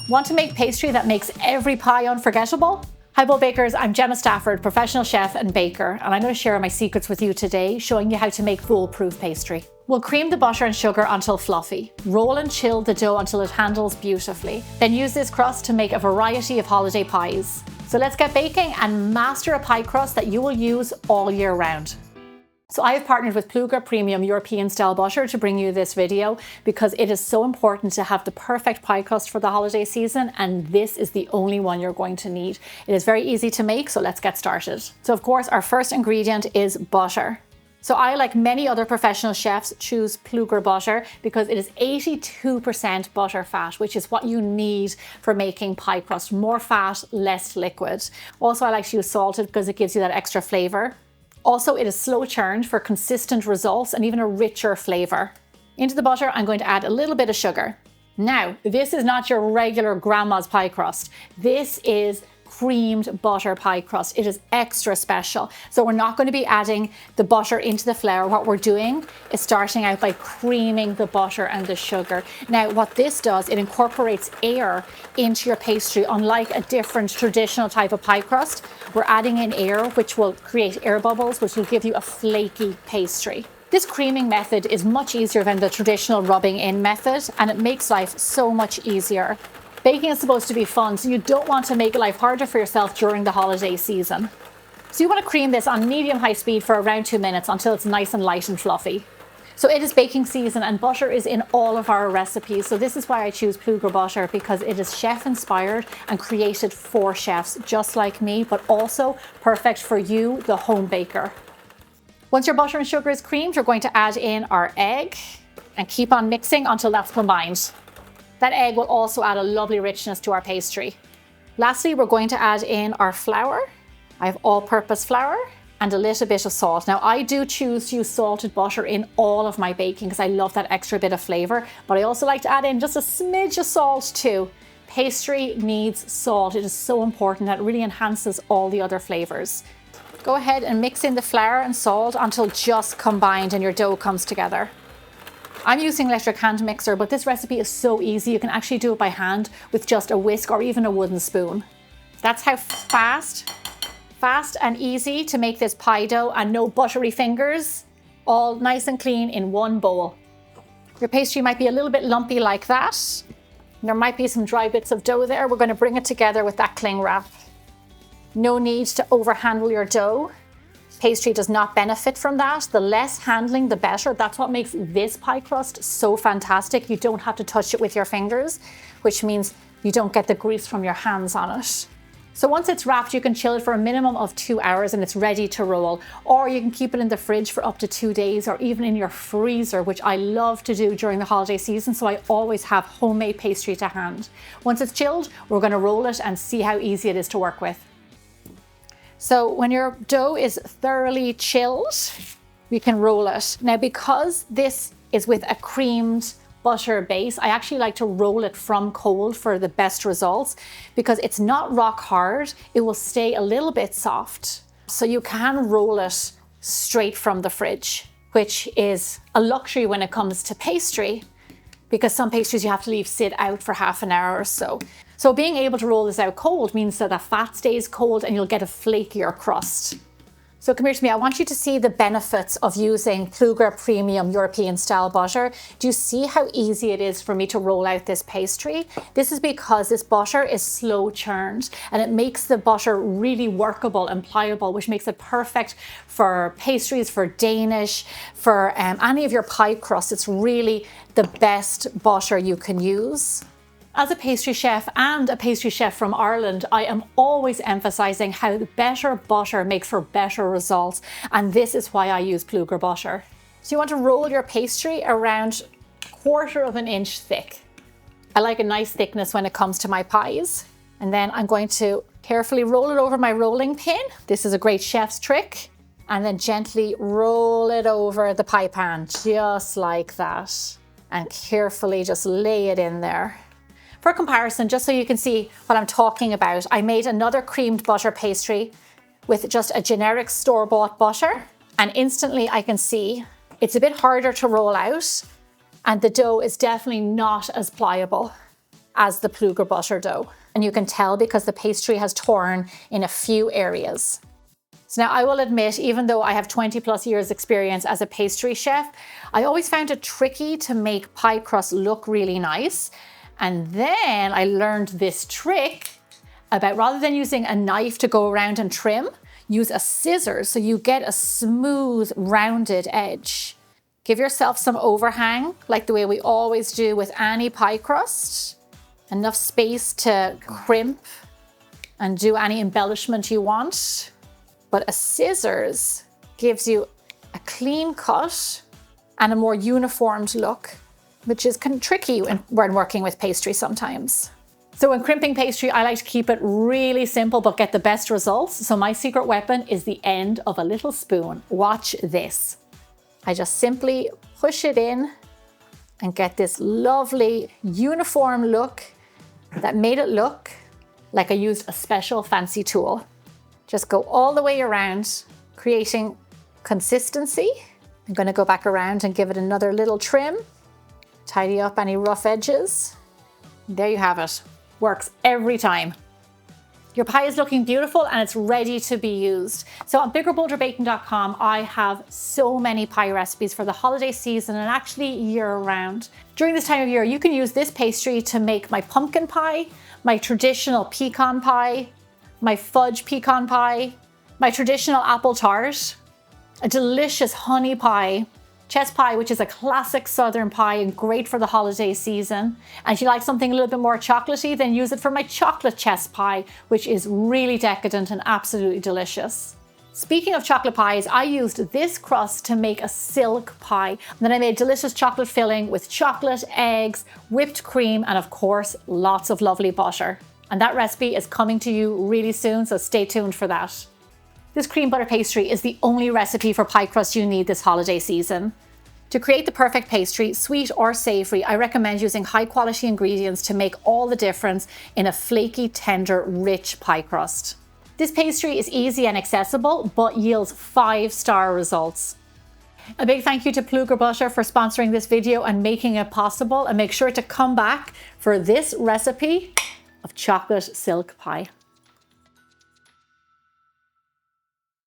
Want to make pastry that makes every pie unforgettable? Hi Bold Bakers, I'm Gemma Stafford, professional chef and baker, and I'm going to share my secrets with you today, showing you how to make foolproof pastry. We'll cream the butter and sugar until fluffy. Roll and chill the dough until it handles beautifully. Then use this crust to make a variety of holiday pies. So let's get baking and master a pie crust that you will use all year round. So I have partnered with Plugrà Premium European Style Butter to bring you this video because it is so important to have the perfect pie crust for the holiday season, and this is the only one you're going to need. It is very easy to make, so let's get started. So of course our first ingredient is butter. So I, like many other professional chefs, choose Plugrà butter because it is 82% butter fat, which is what you need for making pie crust. More fat, less liquid. Also I like to use salted because it gives you that extra flavor. Also, it is slow churned for consistent results and even a richer flavor. Into the butter, I'm going to add a little bit of sugar. Now, this is not your regular grandma's pie crust. This is creamed butter pie crust. It is extra special. So we're not going to be adding the butter into the flour. What we're doing is starting out by creaming the butter and the sugar. Now, what this does, it incorporates air into your pastry, unlike a different traditional type of pie crust. We're adding in air, which will create air bubbles, which will give you a flaky pastry. This creaming method is much easier than the traditional rubbing in method, and it makes life so much easier. Baking is supposed to be fun, so you don't want to make life harder for yourself during the holiday season. So you want to cream this on medium-high speed for around 2 minutes until it's nice and light and fluffy. So it is baking season and butter is in all of our recipes. So this is why I choose Plugrà butter, because it is chef inspired and created for chefs just like me, but also perfect for you, the home baker. Once your butter and sugar is creamed, you're going to add in our egg and keep on mixing until that's combined. That egg will also add a lovely richness to our pastry. Lastly, we're going to add in our flour. I have all-purpose flour and a little bit of salt. Now, I do choose to use salted butter in all of my baking because I love that extra bit of flavor, but I also like to add in just a smidge of salt too. Pastry needs salt. It is so important. That really enhances all the other flavors. Go ahead and mix in the flour and salt until just combined and your dough comes together. I'm using electric hand mixer, but this recipe is so easy. You can actually do it by hand with just a whisk or even a wooden spoon. That's how fast and easy to make this pie dough, and no buttery fingers, all nice and clean in one bowl. Your pastry might be a little bit lumpy like that. There might be some dry bits of dough there. We're going to bring it together with that cling wrap. No need to overhandle your dough. Pastry does not benefit from that. The less handling, the better. That's what makes this pie crust so fantastic. You don't have to touch it with your fingers, which means you don't get the grease from your hands on it. So once it's wrapped, you can chill it for a minimum of 2 hours and it's ready to roll. Or you can keep it in the fridge for up to 2 days, or even in your freezer, which I love to do during the holiday season. So I always have homemade pastry to hand. Once it's chilled, we're going to roll it and see how easy it is to work with. So when your dough is thoroughly chilled, we can roll it. Now, because this is with a creamed butter base, I actually like to roll it from cold for the best results because it's not rock hard. It will stay a little bit soft. So you can roll it straight from the fridge, which is a luxury when it comes to pastry, because some pastries you have to leave sit out for half an hour or so. So being able to roll this out cold means that the fat stays cold and you'll get a flakier crust. So come here to me. I want you to see the benefits of using Plugrà Premium European Style Butter. Do you see how easy it is for me to roll out this pastry? This is because this butter is slow churned and it makes the butter really workable and pliable, which makes it perfect for pastries, for Danish, for any of your pie crusts. It's really the best butter you can use. As a pastry chef and a pastry chef from Ireland, I am always emphasizing how better butter makes for better results. And this is why I use Plugrà butter. So you want to roll your pastry around 1/4 of an inch thick. I like a nice thickness when it comes to my pies. And then I'm going to carefully roll it over my rolling pin. This is a great chef's trick. And then gently roll it over the pie pan, just like that. And carefully just lay it in there. For comparison, just so you can see what I'm talking about, I made another creamed butter pastry with just a generic store-bought butter, and instantly I can see it's a bit harder to roll out and the dough is definitely not as pliable. as the Plugrà butter dough. And you can tell because the pastry has torn in a few areas. So now I will admit, even though I have 20+ years experience as a pastry chef, I always found it tricky to make pie crust look really nice. And then I learned this trick about, rather than using a knife to go around and trim, use a scissors so you get a smooth, rounded edge. Give yourself some overhang, like the way we always do with any pie crust. Enough space to crimp and do any embellishment you want. But a scissors gives you a clean cut and a more uniformed look, which is kind of tricky when working with pastry sometimes. So when crimping pastry, I like to keep it really simple but get the best results. So my secret weapon is the end of a little spoon. Watch this. I just simply push it in and get this lovely uniform look that made it look like I used a special fancy tool. Just go all the way around, creating consistency. I'm going to go back around and give it another little trim. Tidy up any rough edges. There you have it. Works every time. Your pie is looking beautiful and it's ready to be used. So on biggerbolderbaking.com, I have so many pie recipes for the holiday season and actually year round. During this time of year, you can use this pastry to make my pumpkin pie, my traditional pecan pie, my fudge pecan pie, my traditional apple tart, a delicious honey pie, chess pie, which is a classic southern pie and great for the holiday season. And if you like something a little bit more chocolatey, then use it for my chocolate chess pie, which is really decadent and absolutely delicious. Speaking of chocolate pies, I used this crust to make a silk pie. And then I made delicious chocolate filling with chocolate, eggs, whipped cream, and of course, lots of lovely butter. And that recipe is coming to you really soon, so stay tuned for that. This cream butter pastry is the only recipe for pie crust you need this holiday season. To create the perfect pastry, sweet or savory, I recommend using high quality ingredients to make all the difference in a flaky, tender, rich pie crust. This pastry is easy and accessible, but yields 5-star results. A big thank you to Plugrà Butter for sponsoring this video and making it possible, and make sure to come back for this recipe of chocolate silk pie.